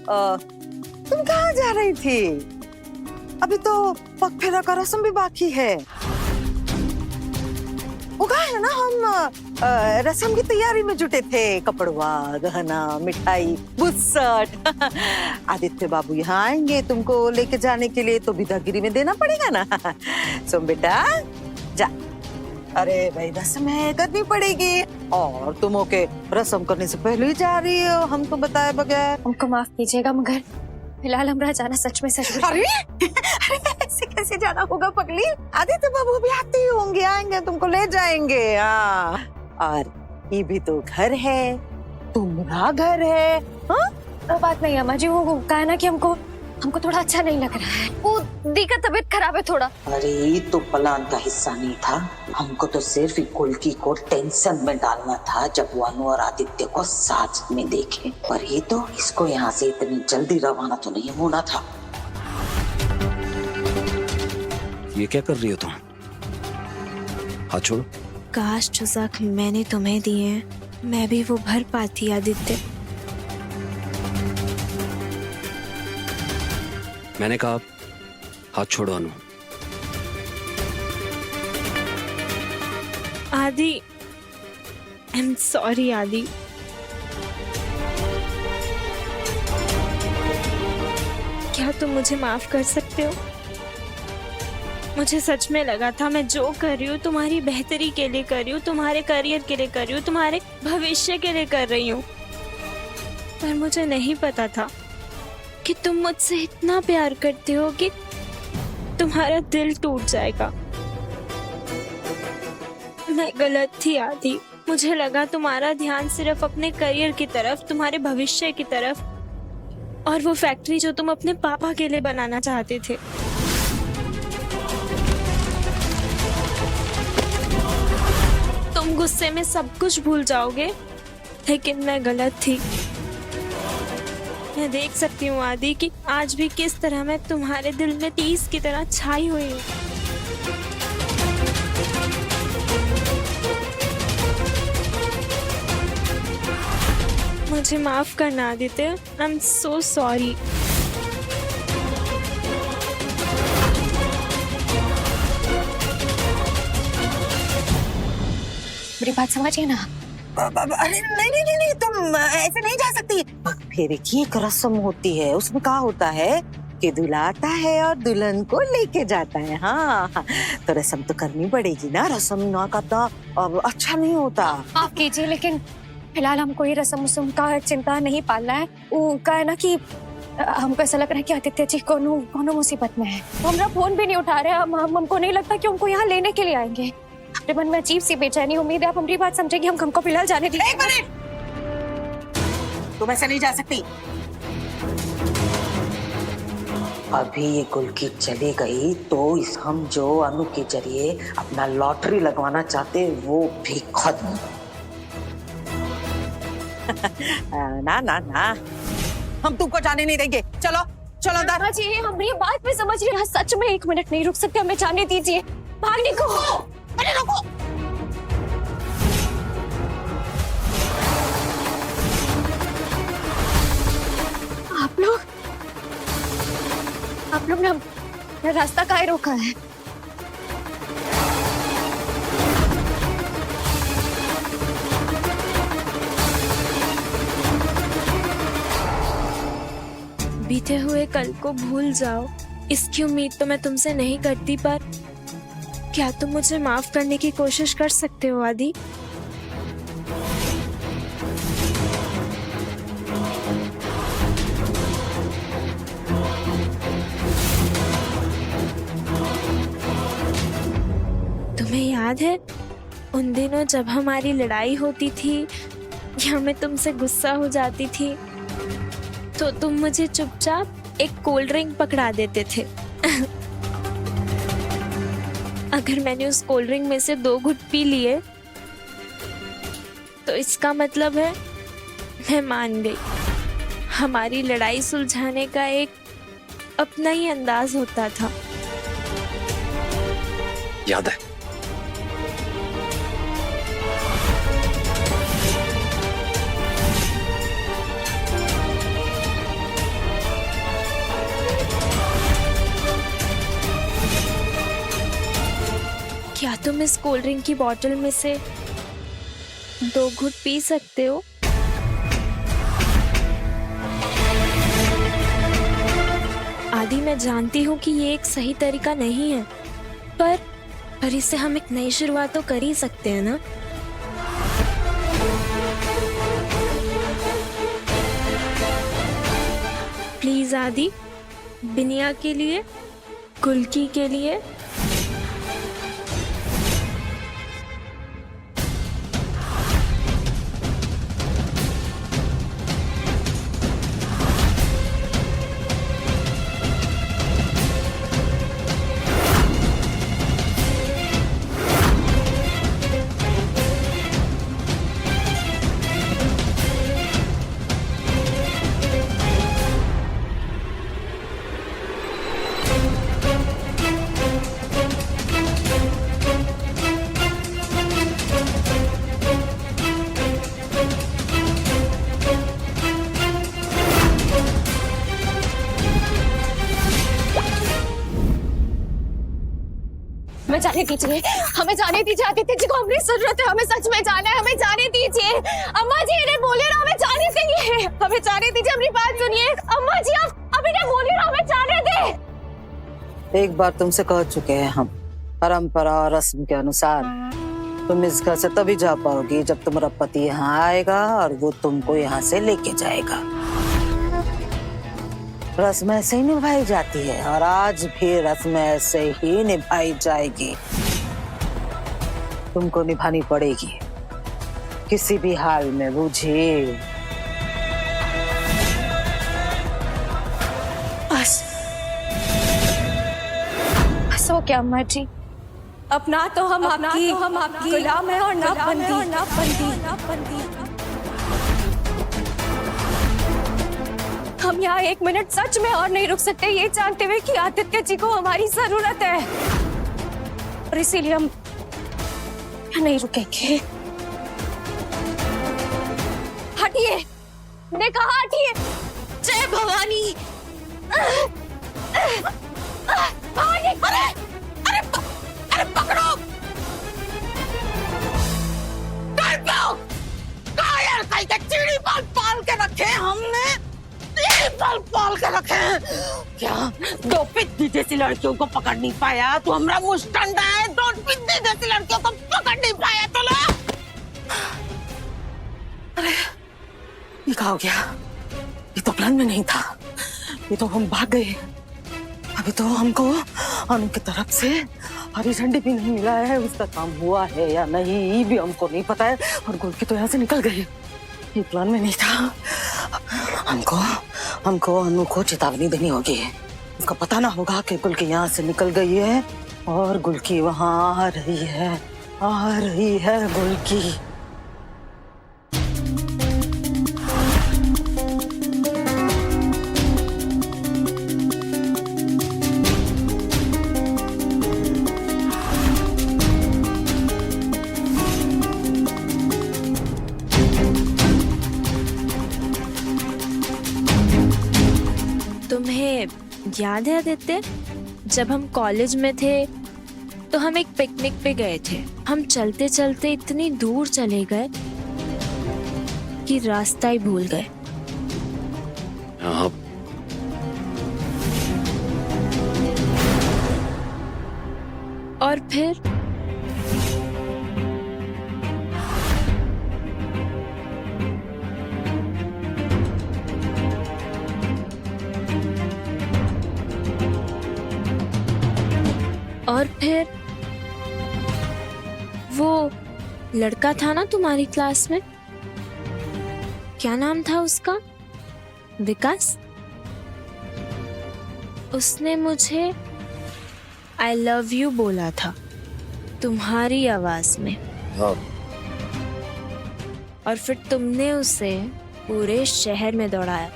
तुम कहाँ जा रही थी? अभी तो पग फेरा का रस्म भी बाकी है। वो कहा है ना, हम रस्म की तैयारी में जुटे थे। कपड़वा, गहना, मिठाई, बुस्सट। आदित्य बाबू यहाँ आएंगे तुमको लेके जाने के लिए, तो विदागिरी में देना पड़ेगा ना। सुन बेटा, जा। अरे भाई, रस्म करनी पड़ेगी, और तुम ओके रस्म करने से पहले ही जा रही हो हमको बताए बगैर। हमको माफ कीजिएगा, मगर फिलहाल हमारा जाना सच में सच। अरे ऐसे कैसे जाना होगा पगली? आदित्य बाबू भी आते ही होंगे, आएंगे तुमको ले जाएंगे। हाँ, और ये भी तो घर है, तुम्हारा घर है। हाँ, वो बात नहीं अम्मा जी, वो कहा ना कि हमको थोड़ा अच्छा नहीं लग रहा है। वो दी का तबीयत खराब है थोड़ा। अरे तो प्लान का हिस्सा नहीं था, हमको तो सिर्फ गुल्की को टेंशन में डालना था जब वो अनु और आदित्य को साथ में देखे। पर ये तो इसको यहाँ से इतनी जल्दी रवाना तो नहीं होना था। ये क्या कर रही हो तुम? हाथ छोड़ो। काश जो जख्म मैंने तुम्हें दिए मैं भी वो भर पाती आदित्य। मैंने कहा हाथ छोड़ो अनु। आदि, आई एम सॉरी आदि। क्या तुम मुझे माफ कर सकते हो? मुझे सच में लगा था मैं जो कर रही हूँ तुम्हारी बेहतरी के लिए कर रही हूँ, तुम्हारे करियर के लिए कर रही हूँ, तुम्हारे भविष्य के लिए कर रही हूँ। पर मुझे नहीं पता था कि तुम मुझसे इतना प्यार करते हो कि तुम्हारा दिल टूट जाएगा। मैं गलत थी आदि। मुझे लगा तुम्हारा ध्यान सिर्फ अपने करियर की तरफ, तुम्हारे भविष्य की तरफ, और वो फैक्ट्री जो तुम अपने पापा के लिए बनाना चाहते थे। तुम गुस्से में सब कुछ भूल जाओगे, लेकिन मैं गलत थी। मैं देख सकती हूँ आदि कि आज भी किस तरह मैं तुम्हारे दिल में तीस की तरह छाई हुई हूँ। मुझे माफ करना Aditya, I am so sorry. मेरी बात समझिए ना। अरे नहीं, तुम ऐसे नहीं जा सकती। फेरे की एक रस्म होती है, उसमें क्या होता है कि दूल्हा आता है और दुल्हन को लेके जाता है। हाँ, तो रस्म तो करनी पड़ेगी ना, रस्म ना करना अच्छा नहीं होता। माफ कीजिए, लेकिन फिलहाल हमको ये रस्म का चिंता नहीं पालना है। वो कहा है ना कि हमको ऐसा लग रहा है कि आदित्य जी कोनो मुसीबत में है। वो हमारा फोन भी नहीं उठा रहे। हमको नहीं लगता कि हमको यहाँ लेने के लिए आएंगे। अपने मन में अजीब सी बेचैनी। उम्मीद है आप हमारी बात समझेंगे। हमको फिलहाल जाने दीजिए। एक मिनट, तुम ऐसे नहीं जा सकती। अभी ये गुल्की चली गई तो हम जो अनु के जरिए अपना लॉटरी लगवाना चाहते वो भी खत्म। ना ना ना, हम तुमको जाने नहीं देंगे। चलो चलो अंदर। जी हमारी बात में समझिए। सच में 1 मिनट नहीं रुक सकते, हमें जाने दीजिए। भागने को। अरे रुको। आप लोग ने रास्ता काहे रोका है? बीते हुए कल को भूल जाओ, इसकी उम्मीद तो मैं तुमसे नहीं करती, पर क्या तुम मुझे माफ करने की कोशिश कर सकते हो आदि? तुम्हें याद है उन दिनों जब हमारी लड़ाई होती थी या मैं तुमसे गुस्सा हो जाती थी तो तुम मुझे चुपचाप एक कोल्ड ड्रिंक पकड़ा देते थे। अगर मैंने उस कोल्ड ड्रिंक में से 2 घुट पी लिए तो इसका मतलब है मैं मान गई। हमारी लड़ाई सुलझाने का एक अपना ही अंदाज होता था। याद है? तुम इस कोल्ड ड्रिंक की बोतल में से 2 घूंट पी सकते हो? आदि, मैं जानती हूँ कि ये एक सही तरीका नहीं है, पर इससे हम एक नई शुरुआत तो कर ही सकते हैं ना। प्लीज आदि, बिनिया के लिए, कुल्की के लिए। हमें जाने दीजिए, हमें जाने दीजिए। आदित्य जी को हमारी जरूरत है, हमें सच में जाना है, हमें जाने दीजिए। अम्मा जी इन्हें बोले ना, हमें जाने दीजिए, हमें जाने दीजिए। अपनी बात सुनिए अम्मा जी, आप इन्हें बोलिए ना, हमें जाने दे। एक बार तुमसे कह चुके हैं हम, परंपरा और रस्म के अनुसार तुम इस घर से तभी जा पाओगी जब तुम्हारा पति यहाँ आएगा और वो तुमको यहाँ से लेके जाएगा। रस्म ऐसे ही निभाई जाती है और आज भी रस्म ऐसे ही निभाई जाएगी। तुमको निभानी पड़ेगी किसी भी हाल में, बुझे? बस हो क्या अम्मा जी, अपना तो हम आपकी गुलाम है और ना बंदी। हम यहाँ 1 मिनट सच में और नहीं रुक सकते, ये जानते हुए कि आदित्य जी को हमारी जरूरत है, और इसीलिए हम यहाँ नहीं रुकेंगे। हटिए, ने कहा हटिए। जय भवानी। अरे पकड़ो। चिड़ी पाल के रखे हमने, पाल के रखे हैं क्या? 2 पिद्दी जैसी लड़कियों को पकड़ नहीं पाया तो हमारा मुस्टंडा है। 2 पिद्दी जैसी लड़कियों को पकड़ नहीं पाया तो लो। अरे ये क्या हो गया? ये तो प्लान में नहीं था, ये तो हम भाग गए। अभी तो हमको उनकी तरफ से हरी झंडी भी नहीं मिला है, उसका काम हुआ है या नहीं ये भी हमको नहीं पता है, और गोलकी तो यहाँ से निकल गई। ये प्लान में नहीं था। हमको अनु को चेतावनी देनी होगी। उसका पता ना होगा कि गुलकी यहाँ से निकल गई है और गुलकी वहाँ आ रही है गुलकी। तुम्हें याद है आदित्य, जब हम कॉलेज में थे तो हम एक पिकनिक पे गए थे। हम चलते चलते इतनी दूर चले गए कि रास्ता ही भूल गए। और फिर वो लड़का था ना तुम्हारी क्लास में, क्या नाम था उसका? विकास। उसने मुझे आई लव यू बोला था तुम्हारी आवाज में। और फिर तुमने उसे पूरे शहर में दौड़ाया।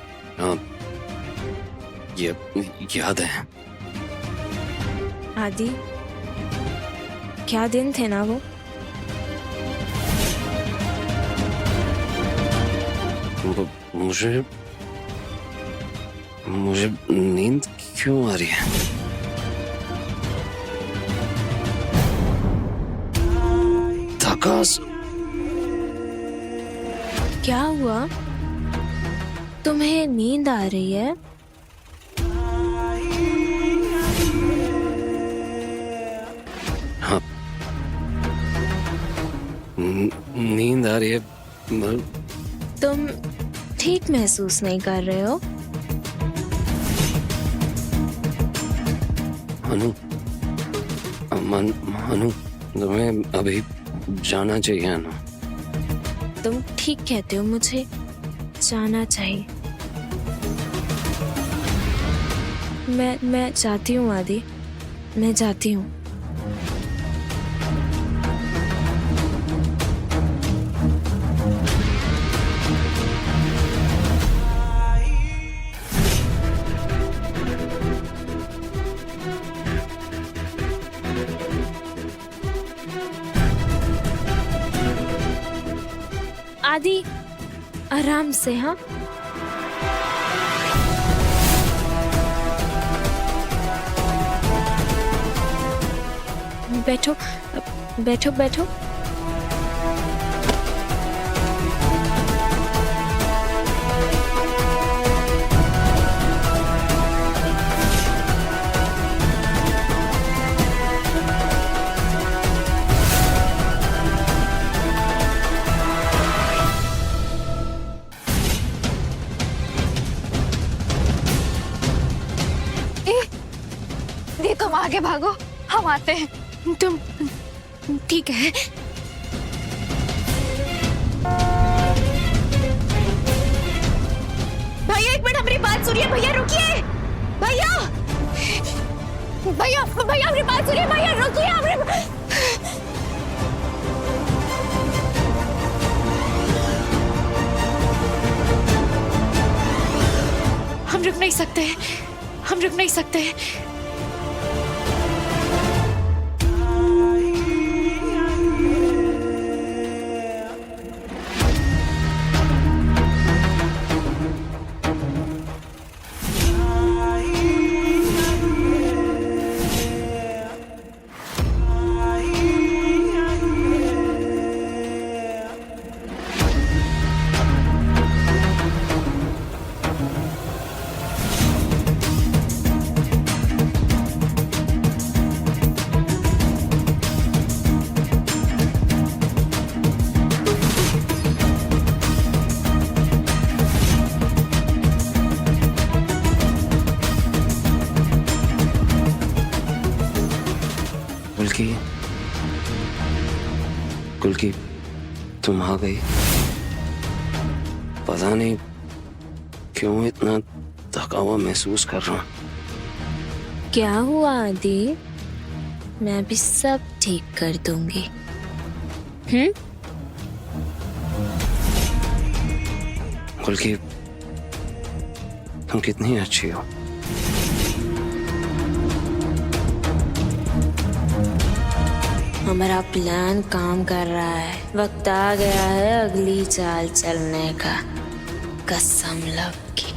ये याद है। आदि, क्या दिन थे ना वो। मुझे नींद क्यों आ रही है? आकाश, क्या हुआ? तुम्हें नींद आ रही है? हाँ, नींद आ रही है। तुम ठीक महसूस नहीं कर रहे हो? मनु, मनु, तुम्हें अभी जाना चाहिए ना। तुम ठीक कहते हो, मुझे जाना चाहिए। मैं जाती हूँ आदि, मैं जाती हूँ। आदि, आराम से। हाँ, बैठो बैठो बैठो। दी तुम आगे भागो, हम आते हैं। तुम ठीक है? भैया एक मिनट, हमारी बात सुनिए। भैया रुकिए, भैया भैया भैया हमारी बात सुनिए। भैया रुकिए, हम रुक नहीं सकते, हम रुक नहीं सकते। कुल्की, तुम आ गई। पता नहीं क्यों इतना थका हुआ महसूस कर रहा हूँ। क्या हुआ आदि? मैं भी सब ठीक कर दूंगी। कुल्की, तुम कितनी अच्छी हो। हमारा प्लान काम कर रहा है। वक्त आ गया है अगली चाल चलने का। कसम लव की।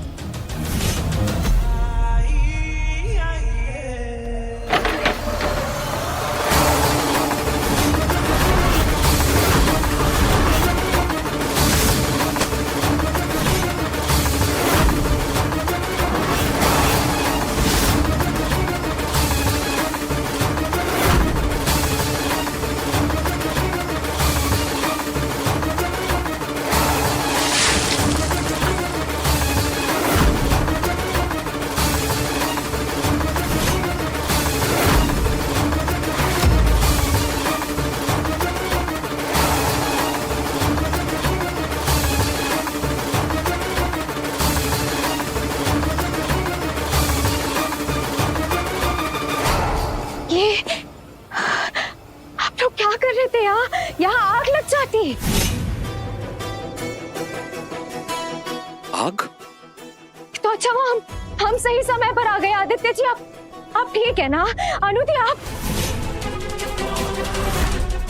यहाँ आग लग जाती। आग? तो अच्छा वो हम सही समय पर आ गए। आदित्य जी आप ठीक है ना? अनुति आप?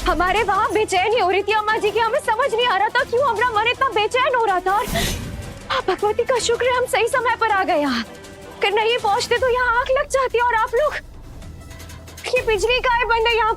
हमारे वहाँ बेचैनी हो रही थी अम्मा जी की। हमें समझ नहीं आ रहा था क्यों हमारा मन इतना बेचैन हो रहा था। और भगवती का शुक्र है हम सही समय पर आ गए। यहाँ अगर नहीं पहुँचते तो यहाँ आग लग जाती। और आप लोग, ये बिजली का है बंद है यहाँ।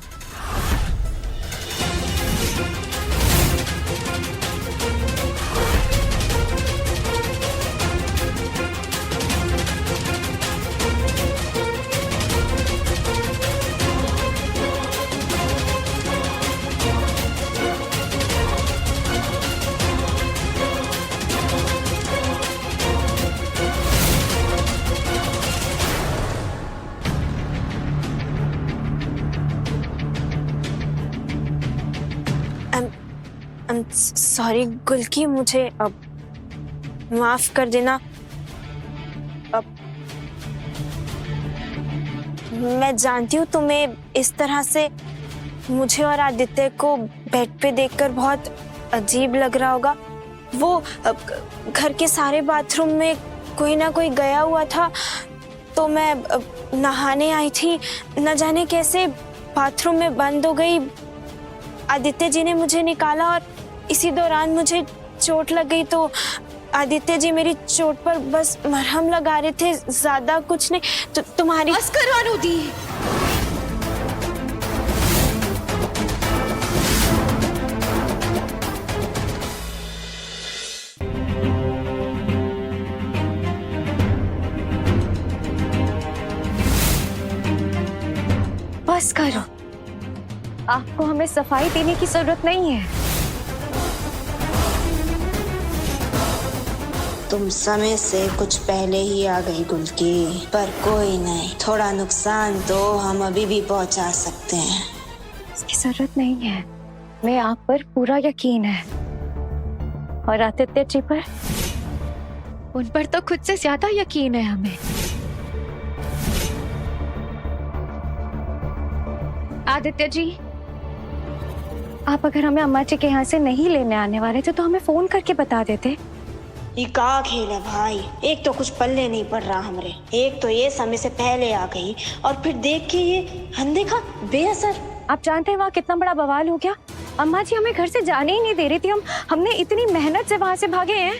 सॉरी गुल्की, मुझे अब माफ कर देना। अब मैं जानती हूँ तुम्हें इस तरह से मुझे और आदित्य को बेड पे देखकर बहुत अजीब लग रहा होगा। वो घर के सारे बाथरूम में कोई ना कोई गया हुआ था, तो मैं नहाने आई थी, न जाने कैसे बाथरूम में बंद हो गई। आदित्य जी ने मुझे निकाला और इसी दौरान मुझे चोट लग गई, तो आदित्य जी मेरी चोट पर बस मरहम लगा रहे थे, ज्यादा कुछ नहीं। तो तुम्हारी बस करो अनुदी। बस करो, आपको हमें सफाई देने की जरूरत नहीं है। तुम समय से कुछ पहले ही आ गई गुल्की, पर कोई नहीं, थोड़ा नुकसान तो हम अभी भी पहुंचा सकते हैं। इसकी जरूरत नहीं है, मैं आप पर पूरा यकीन है, और आदित्य जी पर, उन पर तो खुद से ज्यादा यकीन है हमें। आदित्य जी, आप अगर हमें अम्मा जी के यहाँ से नहीं लेने आने वाले थे तो हमें फोन करके बता देते। ये का खेल है भाई, एक तो कुछ पल्ले नहीं पड़ रहा हमरे, एक तो ये समय से पहले आ गई और फिर देख के ये अनदेखा बेअसर। आप जानते हैं वहाँ कितना बड़ा बवाल हो गया। अम्मा जी हमें घर से जाने ही नहीं दे रही थी। हमने इतनी मेहनत से वहाँ से भागे हैं।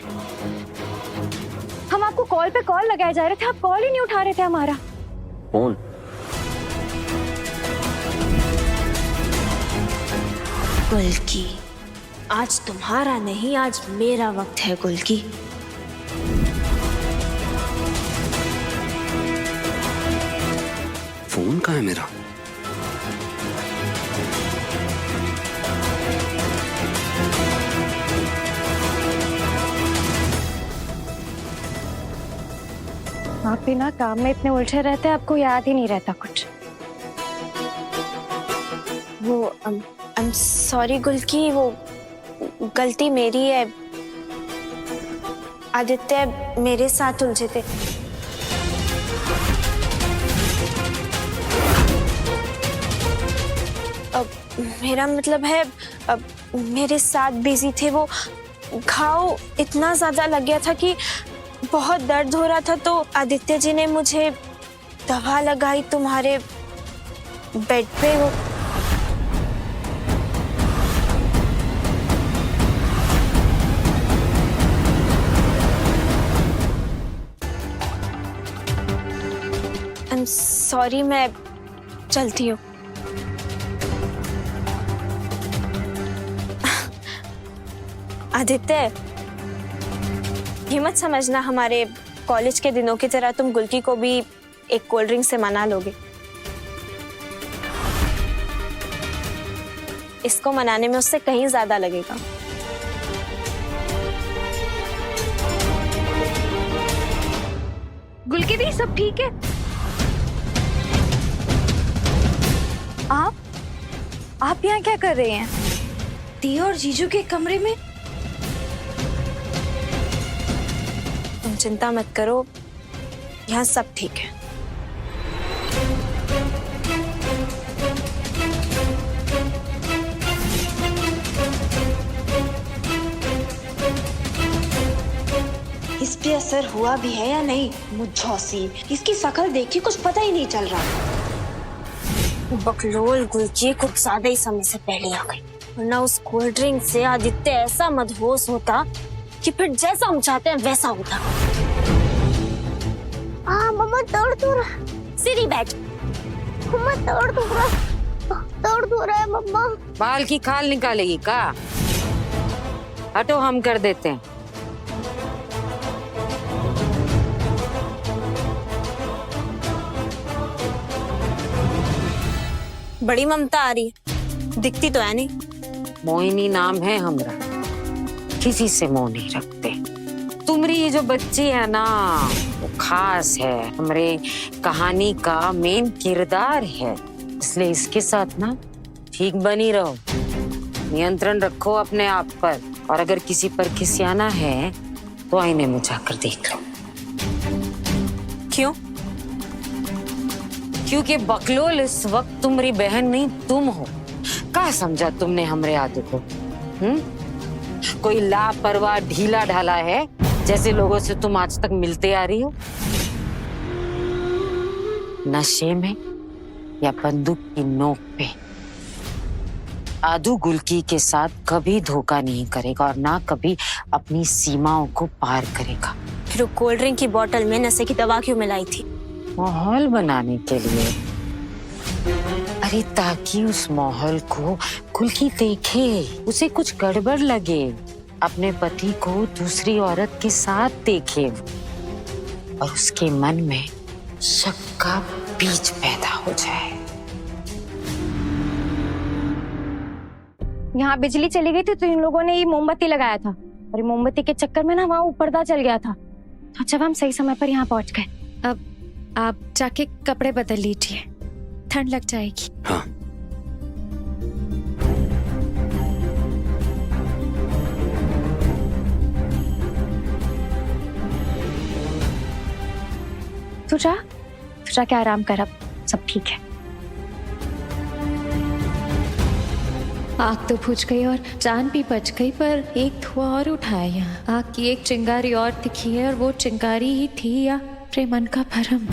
हम आपको कॉल पे कॉल लगाए जा रहे थे, आप कॉल ही नहीं उठा रहे थे हमारा कौन? गुल्की, आज तुम्हारा नहीं, आज मेरा वक्त है गुल्की। फोन कहाँ है मेरा? आप भी ना काम में इतने उलझे रहते हैं, आपको याद ही नहीं रहता कुछ। वो सॉरी गुल्की, वो गलती मेरी है। आदित्य मेरे साथ उलझे थे। अब मेरा मतलब है, अब मेरे साथ बिजी थे। वो घाव इतना ज्यादा लग गया था कि बहुत दर्द हो रहा था, तो आदित्य जी ने मुझे दवा लगाई तुम्हारे बेड पे। वो सॉरी, मैं चलती हूँ। आदित्य, ये मत समझना हमारे कॉलेज के दिनों की तरह तुम गुल्की को भी एक कोल्ड ड्रिंक से मना लोगे। इसको मनाने में उससे कहीं ज्यादा लगेगा। गुल्की दी, सब ठीक है? आप यहाँ क्या कर रहे हैं? दी और जीजू के कमरे में। तुम चिंता मत करो, यहाँ सब ठीक है। इस पे असर हुआ भी है या नहीं? मुझौसी, इसकी शक्ल देख के कुछ पता ही नहीं चल रहा। बकलोल गुल्की कुछ ज्यादा ही समय से पहले आ गई, वरना उस कोल्ड ड्रिंक से आदित्य ऐसा मदहोश होता कि फिर जैसा हम चाहते हैं वैसा होता। मम्मा दर्द हो रहा है। सीधी बैठ। मम्मा दर्द हो रहा है मम्मा। बाल की खाल निकालेगी का? हटो, हम कर देते हैं। बड़ी ममता आ रही है, दिखती तो है नहीं। मोहिनी नाम है हमरा, किसी से मोह नहीं रखते। तुम्हारी ये जो बच्ची है ना, वो खास है, हमरे कहानी का मेन किरदार है, इसलिए इसके साथ ना ठीक बनी रहो। नियंत्रण रखो अपने आप पर, और अगर किसी पर खिसियाना है तो आईने में जाकर देख लो। क्यों? क्योंकि बकलोल इस वक्त तुम्हारी बहन नहीं तुम हो। क्या समझा तुमने हमरे आदू को? कोई लापरवाह ढीला ढाला है जैसे लोगों से तुम आज तक मिलते आ रही हो? नशे में या बंदूक की नोक पे आदू गुलकी के साथ कभी धोखा नहीं करेगा और ना कभी अपनी सीमाओं को पार करेगा। फिर वो कोल्ड ड्रिंक की बोतल में नशे की दवा क्यों मिलाई थी? माहौल बनाने के लिए। अरे ताकि उस माहौल को गुलकी देखे, उसे कुछ गड़बड़ लगे, अपने पति को दूसरी औरत के साथ देखे और उसके मन में शक का बीज पैदा हो जाए। यहाँ बिजली चली गई थी तो इन लोगों ने ये मोमबत्ती लगाया था, और ये मोमबत्ती के चक्कर में ना वहाँ पर्दा चल गया था। तो जब हम सही समय पर यहाँ पहुँच गए। अब आप जाके कपड़े बदल लीजिए, ठंड लग जाएगी। हाँ। तू जाके आराम कर, अब सब ठीक है। आग तो बुझ गई और जान भी बच गई, पर एक धुआं और उठा है यहाँ। आग की एक चिंगारी और दिखी है, और वो चिंगारी ही थी या प्रेमन का भरम।